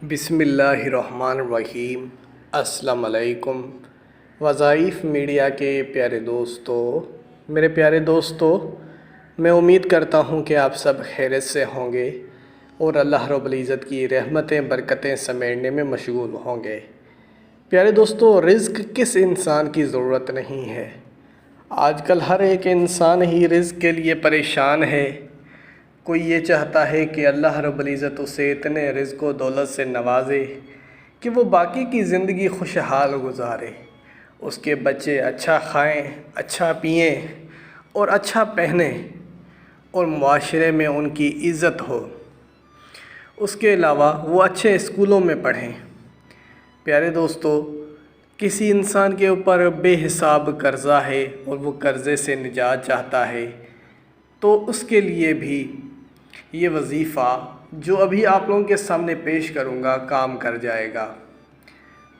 بسم اللہ الرحمن الرحیم۔ السلام علیکم۔ وظائف میڈیا کے پیارے دوستو، میرے پیارے دوستو، میں امید کرتا ہوں کہ آپ سب خیریت سے ہوں گے اور اللہ رب العزت کی رحمتیں برکتیں سمیٹنے میں مشغول ہوں گے۔ پیارے دوستو، رزق کس انسان کی ضرورت نہیں ہے؟ آج کل ہر ایک انسان ہی رزق کے لیے پریشان ہے۔ کوئی یہ چاہتا ہے کہ اللہ رب العزت اسے اتنے رزق و دولت سے نوازے کہ وہ باقی کی زندگی خوشحال گزارے، اس کے بچے اچھا کھائیں، اچھا پئیں اور اچھا پہنیں اور معاشرے میں ان کی عزت ہو۔ اس کے علاوہ وہ اچھے اسکولوں میں پڑھیں۔ پیارے دوستو، کسی انسان کے اوپر بے حساب قرضہ ہے اور وہ قرضے سے نجات چاہتا ہے تو اس کے لیے بھی یہ وظیفہ جو ابھی آپ لوگوں کے سامنے پیش کروں گا کام کر جائے گا۔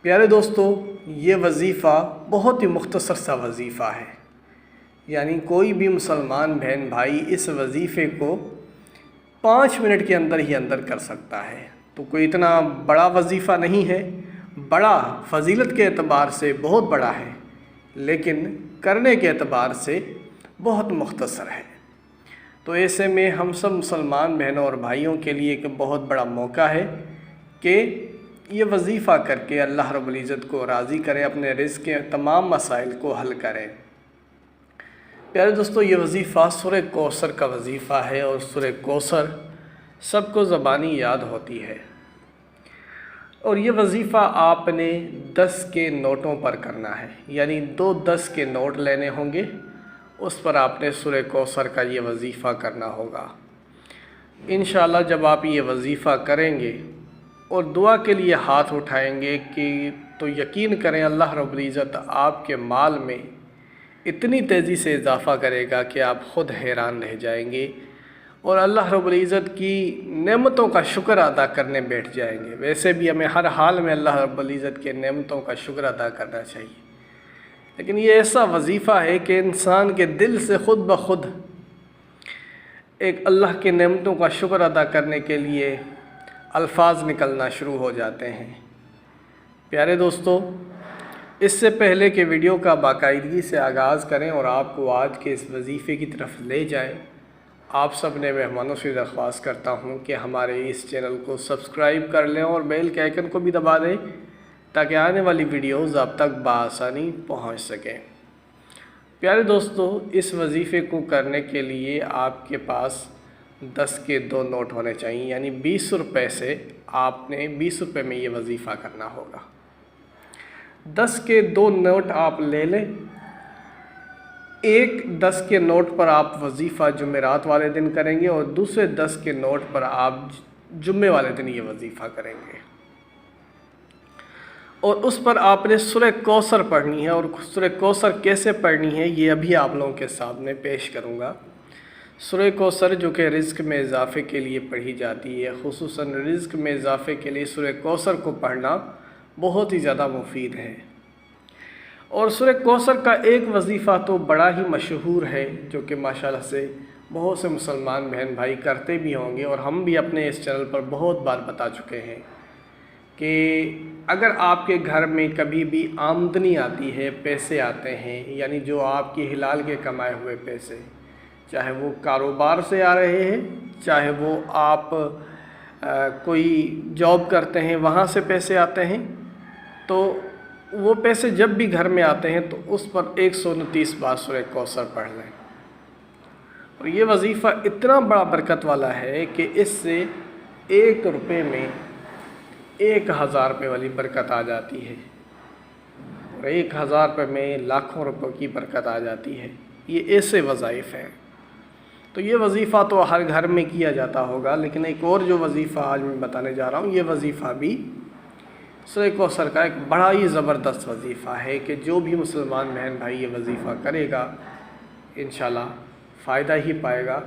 پیارے دوستو، یہ وظیفہ بہت ہی مختصر سا وظیفہ ہے، یعنی کوئی بھی مسلمان بہن بھائی اس وظیفے کو 5 منٹ کے اندر ہی کر سکتا ہے۔ تو کوئی اتنا بڑا وظیفہ نہیں ہے، بڑا فضیلت کے اعتبار سے بہت بڑا ہے، لیکن کرنے کے اعتبار سے بہت مختصر ہے۔ تو ایسے میں ہم سب مسلمان بہنوں اور بھائیوں کے لیے ایک بہت بڑا موقع ہے کہ یہ وظیفہ کر کے اللہ رب العزت کو راضی کریں، اپنے رزق کے تمام مسائل کو حل کریں۔ پیارے دوستو، یہ وظیفہ سورہ کوثر کا وظیفہ ہے اور سورہ کوثر سب کو زبانی یاد ہوتی ہے، اور یہ وظیفہ آپ نے 10 کے نوٹوں پر کرنا ہے، یعنی 2 10 کے نوٹ لینے ہوں گے، اس پر آپ نے سورہ کوثر کا یہ وظیفہ کرنا ہوگا۔ انشاءاللہ جب آپ یہ وظیفہ کریں گے اور دعا کے لیے ہاتھ اٹھائیں گے تو یقین کریں اللہ رب العزت آپ کے مال میں اتنی تیزی سے اضافہ کرے گا کہ آپ خود حیران رہ جائیں گے اور اللہ رب العزت کی نعمتوں کا شکر ادا کرنے بیٹھ جائیں گے۔ ویسے بھی ہمیں ہر حال میں اللہ رب العزت کے نعمتوں کا شکر ادا کرنا چاہیے، لیکن یہ ایسا وظیفہ ہے کہ انسان کے دل سے خود بخود ایک اللہ کے نعمتوں کا شکر ادا کرنے کے لیے الفاظ نکلنا شروع ہو جاتے ہیں۔ پیارے دوستو، اس سے پہلے کہ ویڈیو کا باقاعدگی سے آغاز کریں اور آپ کو آج کے اس وظیفے کی طرف لے جائیں، آپ سب نے مہمانوں سے درخواست کرتا ہوں کہ ہمارے اس چینل کو سبسکرائب کر لیں اور بیل کے آئیکن کو بھی دبا دیں تاکہ آنے والی ویڈیوز آپ تک بآسانی پہنچ سکیں۔ پیارے دوستو، اس وظیفے کو کرنے کے لیے آپ کے پاس 10 کے 2 نوٹ ہونے چاہیے، یعنی 20 روپے سے آپ نے 20 روپے میں یہ وظیفہ کرنا ہوگا۔ 10 کے 2 نوٹ آپ لے لیں۔ ایک 10 کے نوٹ پر آپ وظیفہ جمعرات والے دن کریں گے اور دوسرے 10 کے نوٹ پر آپ جمعے والے دن یہ وظیفہ کریں گے، اور اس پر آپ نے سورہ کوثر پڑھنی ہے۔ اور سورہ کوثر کیسے پڑھنی ہے یہ ابھی آپ لوگوں کے سامنے پیش کروں گا۔ سورہ کوثر جو کہ رزق میں اضافے کے لیے پڑھی جاتی ہے، خصوصاً رزق میں اضافے کے لیے سورہ کوثر کو پڑھنا بہت ہی زیادہ مفید ہے۔ اور سورہ کوثر کا ایک وظیفہ تو بڑا ہی مشہور ہے جو کہ ماشاءاللہ سے بہت سے مسلمان بہن بھائی کرتے بھی ہوں گے، اور ہم بھی اپنے اس چینل پر بہت بار بتا چکے ہیں کہ اگر آپ کے گھر میں کبھی بھی آمدنی آتی ہے، پیسے آتے ہیں، یعنی جو آپ کی حلال کے کمائے ہوئے پیسے، چاہے وہ کاروبار سے آ رہے ہیں، چاہے وہ آپ کوئی جاب کرتے ہیں وہاں سے پیسے آتے ہیں، تو وہ پیسے جب بھی گھر میں آتے ہیں تو اس پر 129 بار سورہ کوثر پڑھ لیں۔ اور یہ وظیفہ اتنا بڑا برکت والا ہے کہ اس سے 1 روپے میں 1000 روپے والی برکت آ جاتی ہے، اور 1000 روپے میں لاکھوں روپے کی برکت آ جاتی ہے۔ یہ ایسے وظائف ہیں۔ تو یہ وظیفہ تو ہر گھر میں کیا جاتا ہوگا، لیکن ایک اور جو وظیفہ آج میں بتانے جا رہا ہوں، یہ وظیفہ بھی سورہ کوثر کا ایک بڑا ہی زبردست وظیفہ ہے کہ جو بھی مسلمان بہن بھائی یہ وظیفہ کرے گا انشاءاللہ فائدہ ہی پائے گا،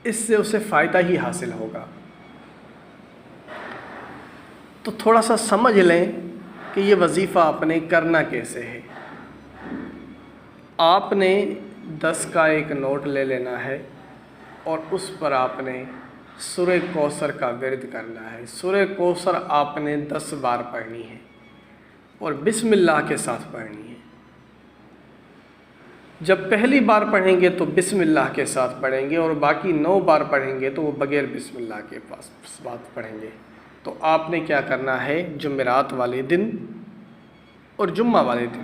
اس سے اسے فائدہ ہی حاصل ہوگا۔ تو تھوڑا سا سمجھ لیں کہ یہ وظیفہ آپ نے کرنا کیسے ہے۔ آپ نے 10 کا ایک نوٹ لے لینا ہے اور اس پر آپ نے سورہ کوثر کا ورد کرنا ہے۔ سورہ کوثر آپ نے 10 بار پڑھنی ہے اور بسم اللہ کے ساتھ پڑھنی ہے۔ جب پہلی بار پڑھیں گے تو بسم اللہ کے ساتھ پڑھیں گے، اور باقی 9 بار پڑھیں گے تو وہ بغیر بسم اللہ کے بات پڑھیں گے۔ تو آپ نے کیا کرنا ہے، جمعرات والے دن اور جمعہ والے دن،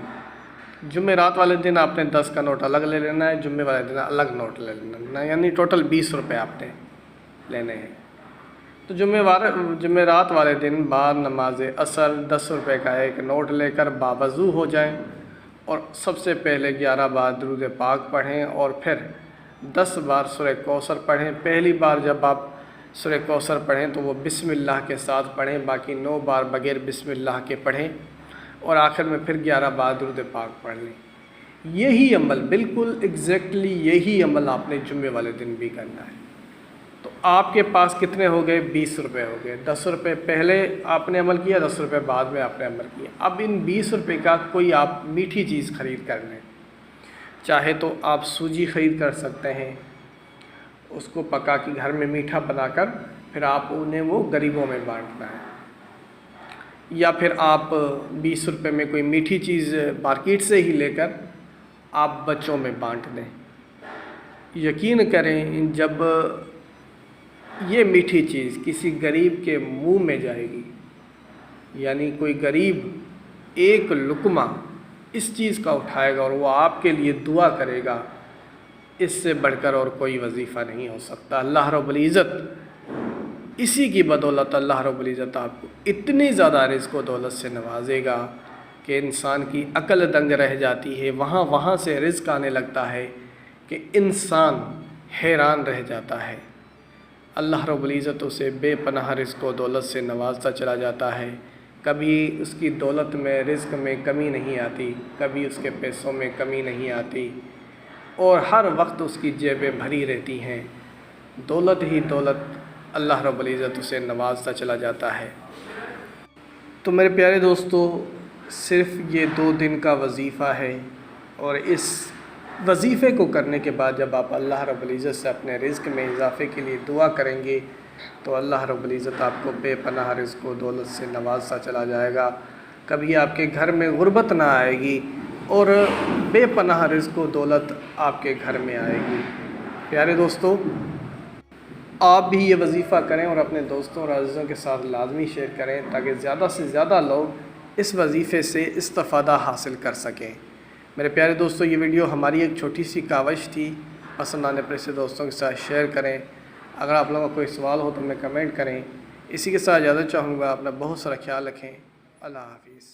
جمعرات والے دن آپ نے 10 کا نوٹ الگ لے لینا ہے، جمعے والے دن الگ نوٹ لے لینا ہے، یعنی ٹوٹل 20 روپے آپ نے لینے ہیں۔ تو جمعرات والے دن بعد نماز عصر 10 روپے کا ایک نوٹ لے کر باوضو ہو جائیں، اور سب سے پہلے 11 بار درود پاک پڑھیں، اور پھر 10 بار سورہ کوثر پڑھیں۔ پہلی بار جب آپ سورہ کوثر پڑھیں تو وہ بسم اللہ کے ساتھ پڑھیں، باقی 9 بار بغیر بسم اللہ کے پڑھیں، اور آخر میں پھر 11 بار درود پاک پڑھ لیں۔ یہی عمل، بالکل ایگزیکٹلی یہی عمل آپ نے جمعے والے دن بھی کرنا ہے۔ تو آپ کے پاس کتنے ہو گئے، 20 روپے ہو گئے۔ 10 روپے پہلے آپ نے عمل کیا، 10 روپے بعد میں آپ نے عمل کیا۔ اب ان 20 روپے کا کوئی آپ میٹھی چیز خرید کر لیں، چاہے تو آپ سوجی خرید کر سکتے ہیں، اس کو پکا کے گھر میں میٹھا بنا کر پھر آپ انہیں وہ غریبوں میں بانٹنا ہے، یا پھر آپ 20 روپے میں کوئی میٹھی چیز مارکیٹ سے ہی لے کر آپ بچوں میں بانٹ دیں۔ یقین کریں، جب یہ میٹھی چیز کسی غریب کے منہ میں جائے گی، یعنی کوئی غریب ایک لقمہ اس چیز کا اٹھائے گا اور وہ آپ کے لیے دعا کرے گا، اس سے بڑھ کر اور کوئی وظیفہ نہیں ہو سکتا۔ اللہ رب العزت اسی کی بدولت اللہ رب العزت آپ کو اتنی زیادہ رزق و دولت سے نوازے گا کہ انسان کی عقل دنگ رہ جاتی ہے، وہاں سے رزق آنے لگتا ہے کہ انسان حیران رہ جاتا ہے۔ اللہ رب العزت اسے بے پناہ رزق و دولت سے نوازتا چلا جاتا ہے، کبھی اس کی دولت میں، رزق میں کمی نہیں آتی، کبھی اس کے پیسوں میں کمی نہیں آتی، اور ہر وقت اس کی جیبیں بھری رہتی ہیں، دولت ہی دولت اللہ رب العزت اسے نوازتا چلا جاتا ہے۔ تو میرے پیارے دوستو، صرف یہ 2 دن کا وظیفہ ہے، اور اس وظیفے کو کرنے کے بعد جب آپ اللہ رب العزت سے اپنے رزق میں اضافے کے لیے دعا کریں گے تو اللہ رب العزت آپ کو بے پناہ رزق و دولت سے نوازتا چلا جائے گا۔ کبھی آپ کے گھر میں غربت نہ آئے گی، اور بے پناہ رزق و دولت آپ کے گھر میں آئے گی۔ پیارے دوستو، آپ بھی یہ وظیفہ کریں اور اپنے دوستوں اور عزیزوں کے ساتھ لازمی شیئر کریں، تاکہ زیادہ سے زیادہ لوگ اس وظیفے سے استفادہ حاصل کر سکیں۔ میرے پیارے دوستو، یہ ویڈیو ہماری ایک چھوٹی سی کاوش تھی، پسند آنے پر اسے دوستوں کے ساتھ شیئر کریں۔ اگر آپ لوگوں کا کوئی سوال ہو تو ہمیں کمنٹ کریں۔ اسی کے ساتھ اجازت چاہوں گا، اپنا بہت سارا خیال رکھیں۔ اللہ حافظ۔